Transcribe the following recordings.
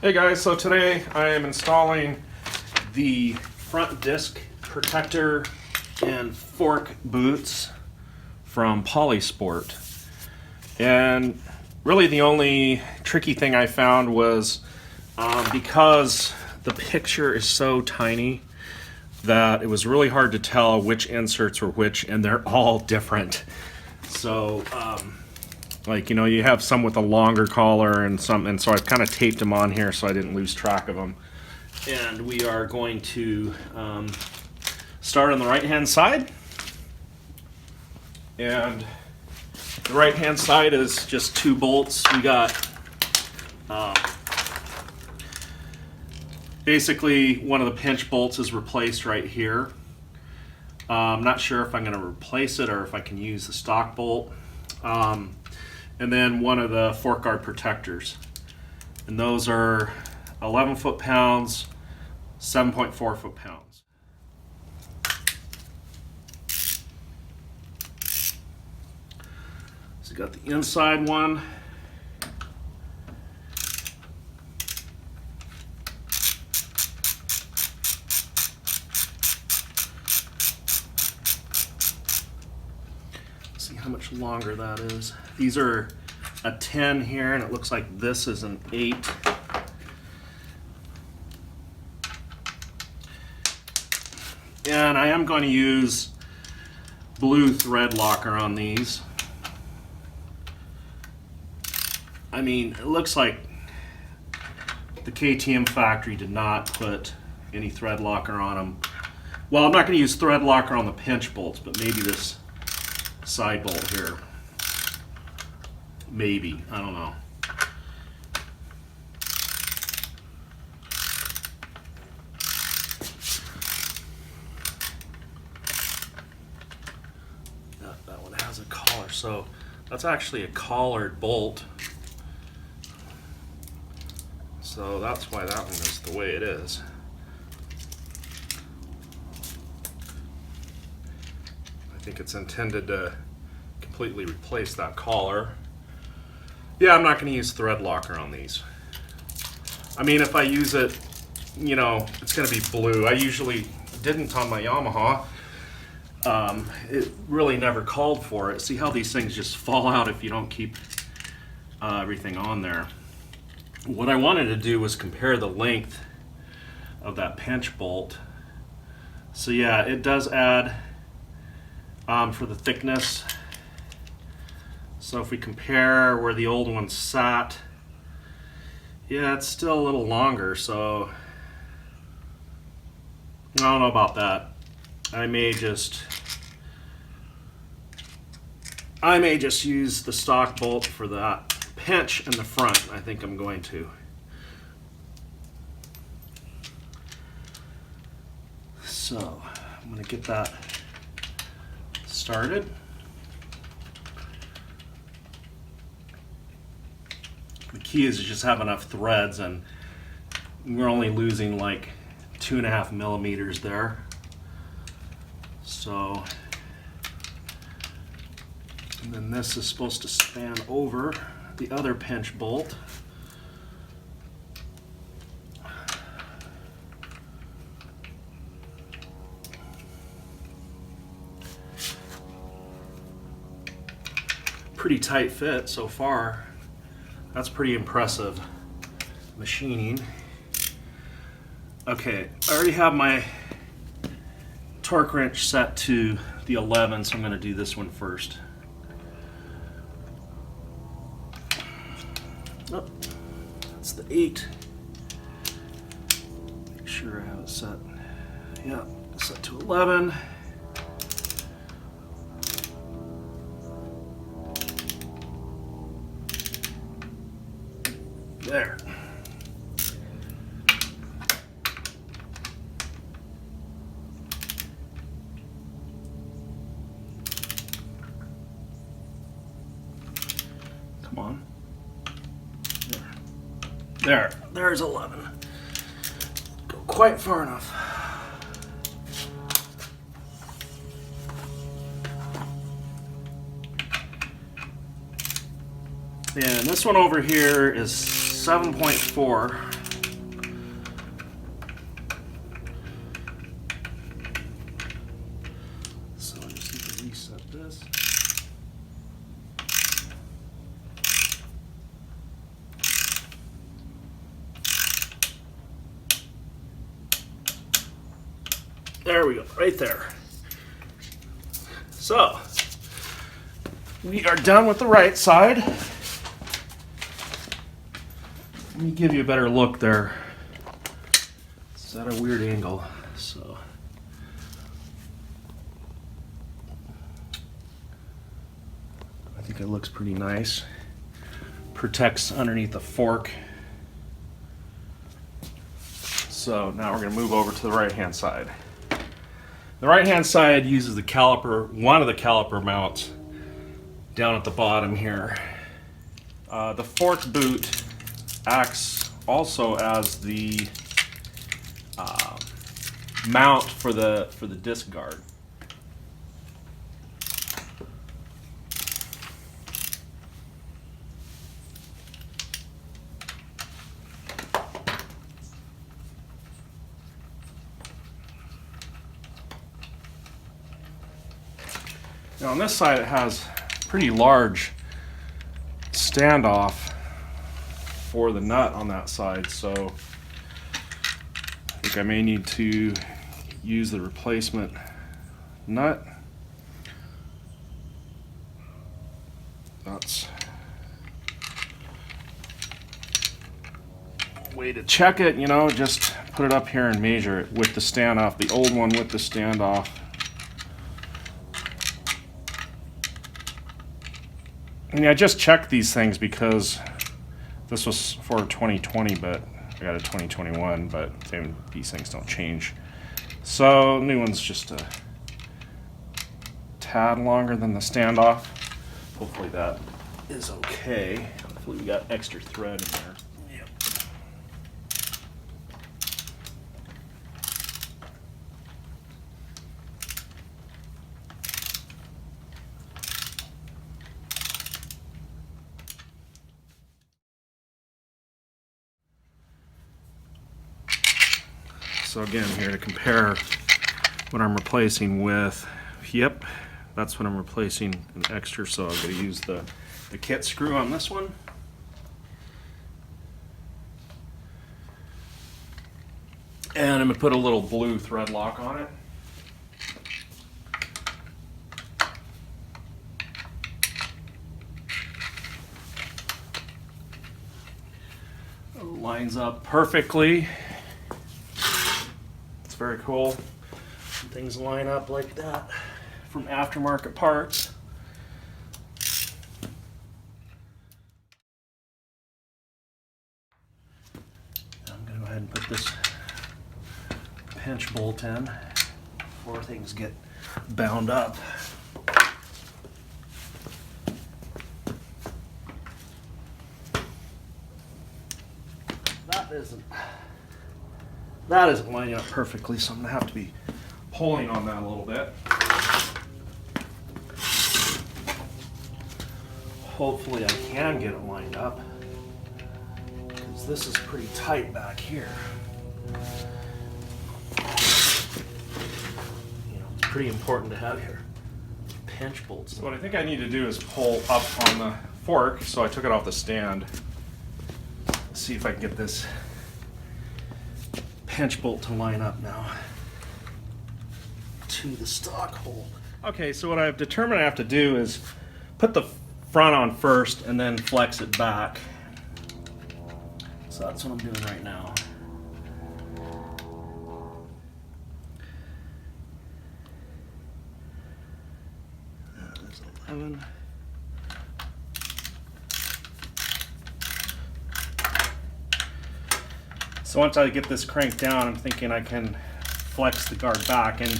Hey guys, so today I am installing the front disc protector and fork boots from Polisport. And really the only tricky thing I found was because the picture is so tiny that it was really hard to tell which inserts were which, and they're all different. So you have some with a longer collar and some, and so I've kind of taped them on here so I didn't lose track of them. And we are going to start on the right hand side. And the right hand side is just two bolts. We got basically one of the pinch bolts is replaced right here. I'm not sure if I'm going to replace it or if I can use the stock bolt. And then one of the fork guard protectors. And those are 11 foot-pounds, 7.4 foot-pounds. So you got the inside one. See how much longer that is. These are a 10 here, and it looks like this is an 8. And I am going to use blue thread locker on these. I mean, it looks like the KTM factory did not put any thread locker on them. Well, I'm not going to use thread locker on the pinch bolts, but maybe this side bolt here. Maybe, I don't know. That one has a collar, so that's actually a collared bolt. So that's why that one is the way it is. I think it's intended to completely replace that collar. Yeah, I'm not going to use thread locker on these. I mean, if I use it, it's going to be blue. I usually didn't on my Yamaha. It really never called for it. See how these things just fall out if you don't keep everything on there. What I wanted to do was compare the length of that pinch bolt. So yeah, it does add for the thickness. So if we compare where the old one sat, yeah, it's still a little longer, so I don't know about that. I may just use the stock bolt for that pinch in the front. I think I'm going to. So I'm going to get that started. The key is to just have enough threads, and we're only losing like 2.5 millimeters there. So, and then this is supposed to span over the other pinch bolt. Pretty tight fit so far. That's pretty impressive machining. Okay, I already have my torque wrench set to the 11, so I'm going to do this one first. Oh, that's the 8. Make sure I have it set. Yeah, set to 11. There. Come on. There. There's 11. Go quite far enough. And this one over here is 7.4. There we go, right there. So, we are done with the right side. Let me give you a better look there. It's at a weird angle, so. I think it looks pretty nice. Protects underneath the fork. So now we're going to move over to the right-hand side. The right-hand side uses the caliper, one of the caliper mounts down at the bottom here. The fork boot acts also as the mount for the disc guard. Now on this side it has pretty large standoff for the nut on that side, so I think I may need to use the replacement nut. That's a way to check it, you know, just put it up here and measure it with the standoff, the old one with the standoff. And I just checked these things because this was for 2020, but I got a 2021, but these things don't change. So new one's just a tad longer than the standoff. Hopefully that is okay. Hopefully we got extra thread in there. Yep. So again, here to compare what I'm replacing with, yep, that's what I'm replacing an extra, so I'm going to use the kit screw on this one. And I'm going to put a little blue thread lock on it. It lines up perfectly. It's very cool. Things line up like that from aftermarket parts. I'm going to go ahead and put this pinch bolt in before things get bound up. That isn't lining up perfectly, so I'm going to have to be pulling on that a little bit. Hopefully I can get it lined up, because this is pretty tight back here. You know, it's pretty important to have your pinch bolts. So what I think I need to do is pull up on the fork, so I took it off the stand. Let's see if I can get this pinch bolt to line up now to the stock hole. Okay, so what I've determined I have to do is put the front on first and then flex it back. So that's what I'm doing right now. There's 11. So once I get this cranked down, I'm thinking I can flex the guard back. And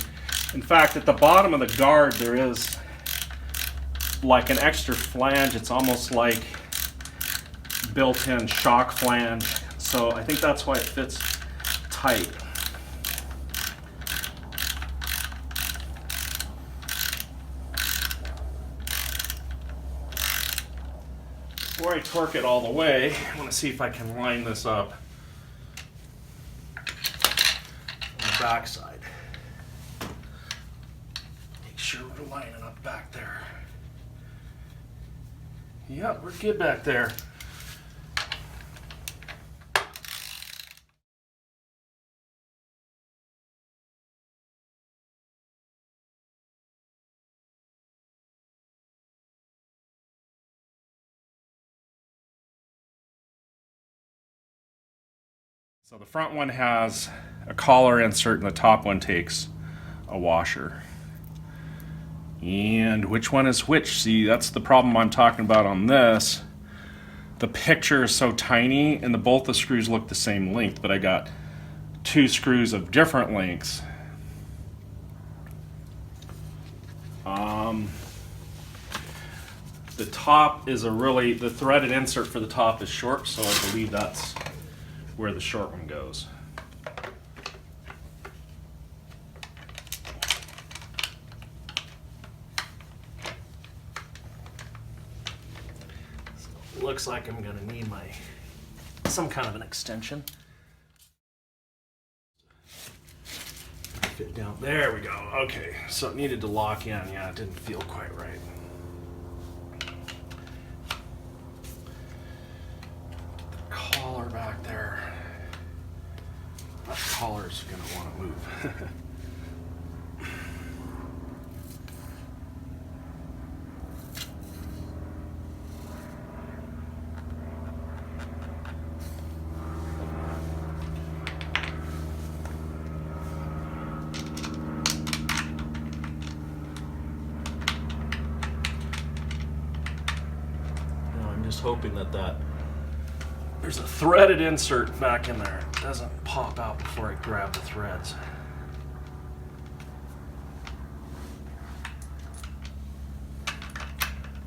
in fact, at the bottom of the guard, there is like an extra flange. It's almost like built-in shock flange. So I think that's why it fits tight. Before I torque it all the way, I want to see if I can line this up back side. Make sure we're lining up back there. Yep, we're good back there. So the front one has a collar insert and the top one takes a washer. And which one is which? See, that's the problem I'm talking about on this. The picture is so tiny and both the screws look the same length, but I got two screws of different lengths. The top is the threaded insert for the top is short, so I believe that's where the short one goes. So looks like I'm gonna need some kind of an extension. Fit down. There we go. Okay, so it needed to lock in. Yeah, it didn't feel quite right. Collar back there. That collar's gonna want to move. Hoping that there's a threaded insert back in there. It doesn't pop out before I grab the threads.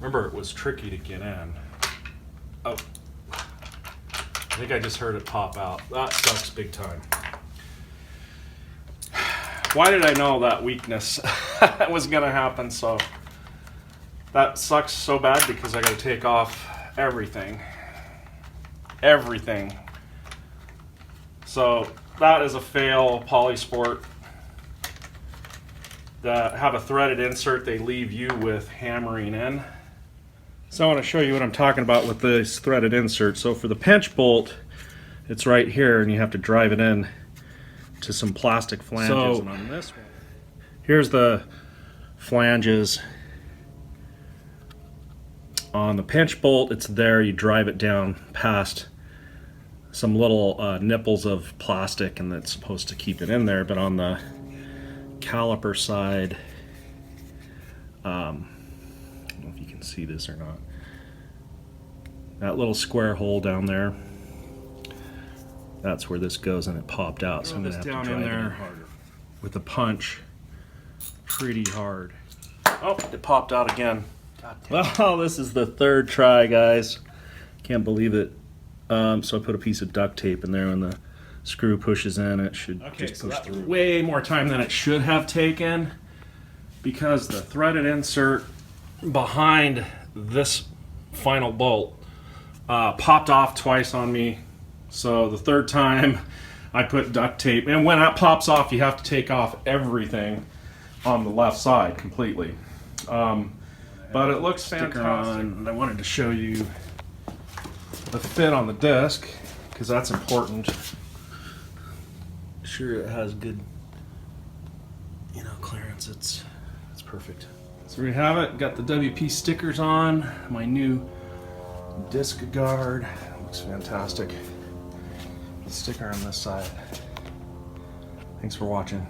Remember, it was tricky to get in. Oh, I think I just heard it pop out. That sucks big time. Why did I know that weakness was gonna happen? So that sucks so bad because I gotta take off everything. So that is a fail. Polisport that have a threaded insert they leave you with hammering in. So I want to show you what I'm talking about with this threaded insert. So for the pinch bolt, it's right here and you have to drive it in to some plastic flanges. And on this one, here's the flanges. On the pinch bolt, it's there, you drive it down past some little nipples of plastic and that's supposed to keep it in there, but on the caliper side, I don't know if you can see this or not, that little square hole down there, that's where this goes and it popped out, so I'm going to have to drive it in harder with the punch pretty hard. Oh, it popped out again. Well, this is the third try, guys. Can't believe it. So I put a piece of duct tape in there. When the screw pushes in, it should just push through. Way more time than it should have taken because the threaded insert behind this final bolt popped off twice on me. So the third time I put duct tape, and when that pops off, you have to take off everything on the left side completely. But it looks fantastic. And I wanted to show you the fit on the disc because that's important. Sure, it has good, clearance. It's perfect. So there you have it. Got the WP stickers on. My new disc guard looks fantastic. The sticker on this side. Thanks for watching.